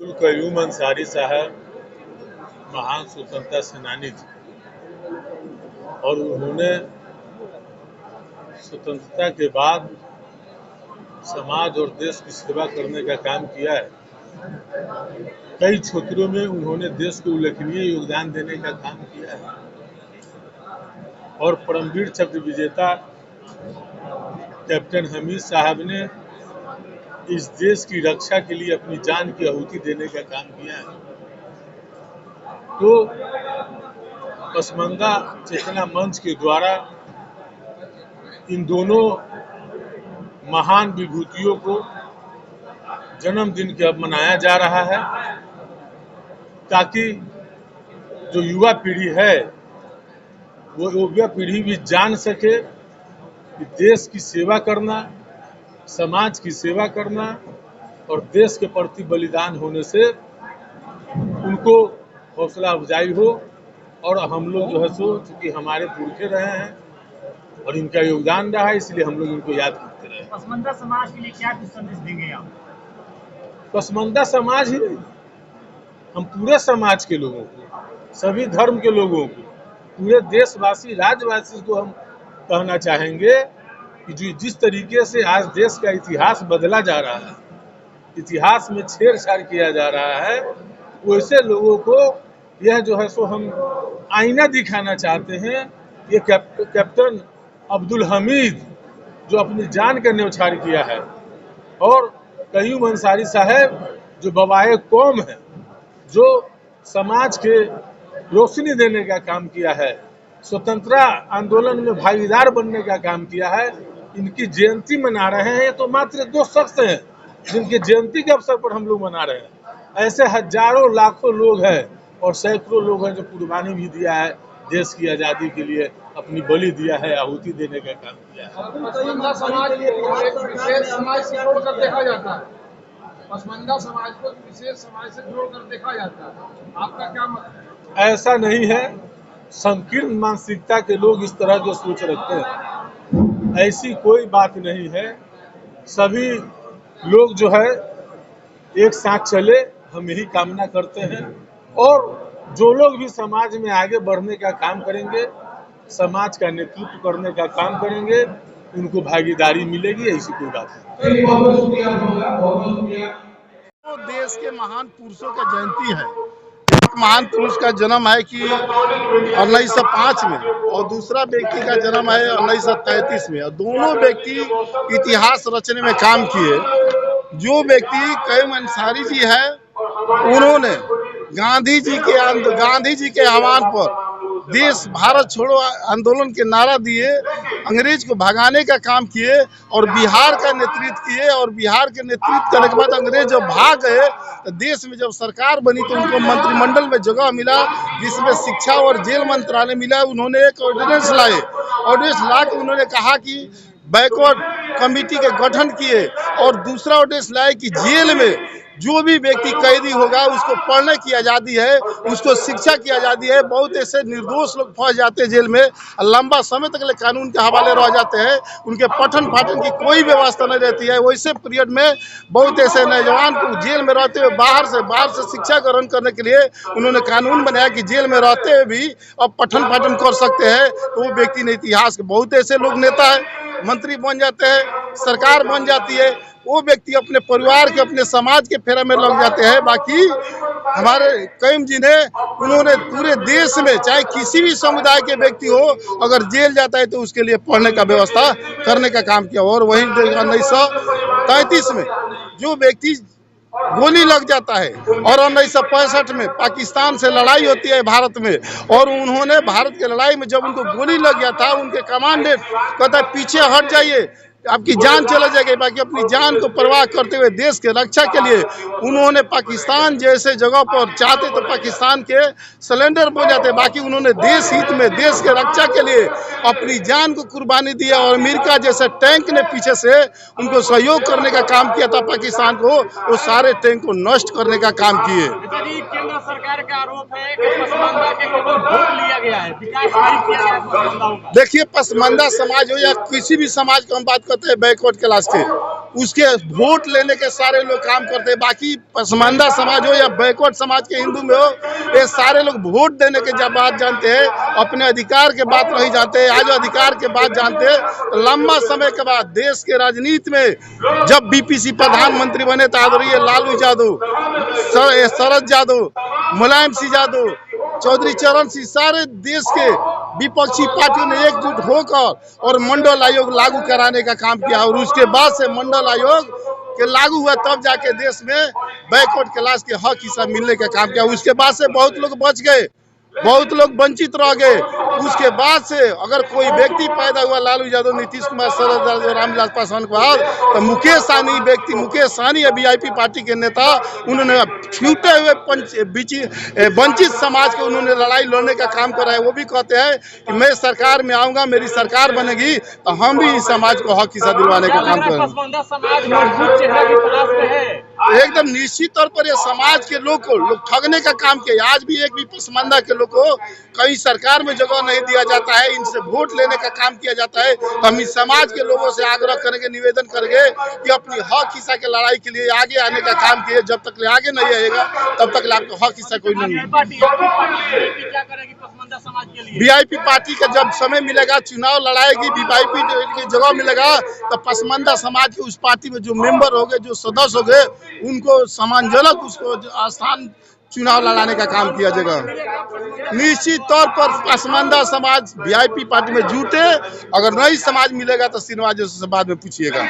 बिल्कुल कयूम अंसारी साहब महान स्वतंत्रता सेनानी थे और उन्होंने स्वतंत्रता के बाद समाज और देश की सेवा करने का काम किया है। कई क्षेत्रों में उन्होंने देश को उल्लेखनीय योगदान देने का काम किया है और परमवीर चक्र विजेता कैप्टन हमीद साहब ने इस देश की रक्षा के लिए अपनी जान की आहुति देने का काम किया है। तो पसमंदा चेतना मंच के द्वारा इन दोनों महान विभूतियों को जन्मदिन के अब मनाया जा रहा है ताकि जो युवा पीढ़ी है वो युवा पीढ़ी भी जान सके कि देश की सेवा करना, समाज की सेवा करना और देश के प्रति बलिदान होने से उनको हौसला अफजाई हो। और हम लोग जो है सो चूंकि हमारे पुरखे रहे हैं और इनका योगदान रहा है, इसलिए हम लोग इनको याद करते रहे। पसमंदा समाज के लिए क्या कुछ संदेश देंगे आप? पसमंदा समाज ही नहीं, हम पूरे समाज के लोगों को, सभी धर्म के लोगों को, पूरे देशवासी राज्यवासी को हम कहना चाहेंगे कि जो जिस तरीके से आज देश का इतिहास बदला जा रहा है, इतिहास में छेड़छाड़ किया जा रहा है, वैसे लोगों को यह जो है सो हम आईना दिखाना चाहते हैं। ये कैप्टन अब्दुल हमीद जो अपनी जान का न्यौछावर किया है और कयूम अंसारी साहब जो बवाए कौम है, जो समाज के रोशनी देने का काम किया है, स्वतंत्रता आंदोलन में भागीदार बनने का काम किया है, इनकी जयंती मना रहे हैं। ये तो मात्र 2 शख्स हैं जिनकी जयंती के अवसर पर हम लोग मना रहे हैं। ऐसे हजारों लाखों लोग हैं और सैकड़ों लोग हैं जो कुर्बानी भी दिया है, देश की आज़ादी के लिए अपनी बलि दिया है, आहुति देने का काम किया है। पसमंदा समाज को एक विशेष समाज से जोड़कर देखा जाता है, पसमंदा समाज को विशेष समाज से जोड़कर देखा जाता है, आपका क्या मत है? ऐसा नहीं है, संकीर्ण मानसिकता के लोग इस तरह की सोच रखते हैं, ऐसी कोई बात नहीं है। सभी लोग जो है एक साथ चले, हम यही कामना करते हैं। और जो लोग भी समाज में आगे बढ़ने का काम करेंगे, समाज का नेतृत्व करने का काम करेंगे, उनको भागीदारी मिलेगी, ऐसी कोई बात नहीं। तो देश के महान पुरुषों का जयंती है। एक महान पुरुष का जन्म है कि 1905 में और दूसरा व्यक्ति का जन्म है 1933 में, और दोनों व्यक्ति इतिहास रचने में काम किए। जो व्यक्ति कयूम अंसारी जी है, उन्होंने गांधी जी के आह्वान पर देश भारत छोड़ो आंदोलन के नारा दिए, अंग्रेज को भगाने का काम किए और बिहार का नेतृत्व किए। और बिहार के नेतृत्व करने के बाद अंग्रेज जब भाग गए तो देश में जब सरकार बनी तो उनको मंत्रिमंडल में जगह मिला, जिसमें शिक्षा और जेल मंत्रालय मिला। उन्होंने एक ऑर्डिनेंस लाए, ऑर्डिनेंस ला के उन्होंने कहा कि बैकवर्ड कमेटी के गठन किए, और दूसरा ऑर्डिनेंस लाए कि जेल में जो भी व्यक्ति कैदी होगा उसको पढ़ने की आज़ादी है, उसको शिक्षा की आज़ादी है। बहुत ऐसे निर्दोष लोग फंस जाते हैं जेल में, लंबा समय तक कानून के हवाले रह जाते हैं, उनके पठन पाठन की कोई व्यवस्था नहीं रहती है। वैसे पीरियड में बहुत ऐसे नौजवान को जेल में रहते हुए बाहर से शिक्षा ग्रहण करने के लिए उन्होंने कानून बनाया कि जेल में रहते हुए भी अब पठन पाठन कर सकते हैं। तो वो व्यक्ति ने इतिहास के बहुत ऐसे लोग नेता है, मंत्री बन जाते हैं, सरकार बन जाती है, वो व्यक्ति अपने परिवार के अपने समाज के फेरा में लग जाते हैं। बाकी हमारे कयूम जी ने, उन्होंने पूरे देश में चाहे किसी भी समुदाय के व्यक्ति हो, अगर जेल जाता है तो उसके लिए पढ़ने का व्यवस्था करने का काम किया। और वहीं 1933 में जो व्यक्ति गोली लग जाता है और 1965 में पाकिस्तान से लड़ाई होती है भारत में, और उन्होंने भारत की लड़ाई में जब उनको गोली लग गया था, उनके कमांडेंट कहता है पीछे हट जाइए, आपकी जान चला जाएगी। बाकी अपनी जान को परवाह करते हुए देश के रक्षा के लिए उन्होंने पाकिस्तान जैसे जगह पर चाहते तो पाकिस्तान के सिलेंडर बन जाते, बाकी उन्होंने देश हित में देश के रक्षा के लिए अपनी जान को कुर्बानी दिया। और अमेरिका जैसे टैंक ने पीछे से उनको सहयोग करने का काम किया था पाकिस्तान को, वो सारे टैंक को नष्ट करने का काम किए। केंद्र सरकार का आरोप है कि पसमंदा के केवल वोट लिया गया है, विकास नहीं किया गया पसमंदा का। देखिए, पसमंदा समाज हो या किसी भी समाज का हम बात करते हैं बैकवर्ड क्लास के, उसके वोट लेने के सारे लोग काम करते हैं। बाकी पसमानदा समाज हो या बैकवर्ड समाज के हिंदू में हो, ये सारे लोग वोट देने के जब बात जानते हैं, अपने अधिकार के बात नहीं जानते हैं। आज अधिकार के बात जानते हैं तो लंबा समय के बाद देश के राजनीति में जब बीपीसी प्रधानमंत्री बने तो आदरणीय लालू यादव, शरद यादव, मुलायम सिंह यादव, चौधरी चरण सिंह, सारे देश के विपक्षी पार्टियों ने एकजुट होकर और मंडल आयोग लागू कराने का काम किया। और उसके बाद से मंडल आयोग के लागू हुआ तब जाके देश में बैकवर्ड क्लास के हक हिस्सा मिलने का काम किया। उसके बाद से बहुत लोग बच गए, बहुत लोग वंचित रह गए। उसके बाद से अगर कोई व्यक्ति पैदा हुआ लालू यादव, नीतीश कुमार, शरद यादव, रामविलास पासवान के बाद, तो मुकेश सहनी व्यक्ति, मुकेश सहनी है वीआईपी पार्टी के नेता, उन्होंने छूटे हुए वंचित समाज के उन्होंने लड़ाई लड़ने का काम करा है। वो भी कहते हैं कि मैं सरकार में आऊंगा, मेरी सरकार बनेगी तो हम भी इस समाज को हक हिस्सा दिलवाने का काम करेंगे। पसमानदा समाज मजबूत चेहरा की तलाश में है। एकदम निश्चित तौर पर ये समाज के लोग को लोग ठगने का काम किया। आज भी एक भी पसमानदा के लोग को कहीं सरकार में जगह नहीं दिया जाता है, इनसे वोट लेने का काम किया जाता है। हम इस समाज के लोगों से आग्रह करेंगे, निवेदन करेंगे कि अपनी हक हिस्सा के लड़ाई के लिए आगे आने का काम किए। जब तक आगे नहीं आएगा तब तक आपको हक हिस्सा कोई नहीं मिलेगा। क्या करेगी पसमानदा समाज के लिए? वीआईपी पार्टी का जब समय मिलेगा, चुनाव लड़ाएगी, वीआईपी की जगह मिलेगा तो पसमानदा समाज के उस पार्टी में जो मेंबर हो गए, जो सदस्य हो गए, उनको सम्मानजनक उसको स्थान चुनाव लड़ाने का काम किया जाएगा। निश्चित तौर पर पसमानदा समाज वीआईपी पार्टी में जुटे। अगर नई समाज मिलेगा तो श्रीनिवास जैसे से बाद में पूछिएगा।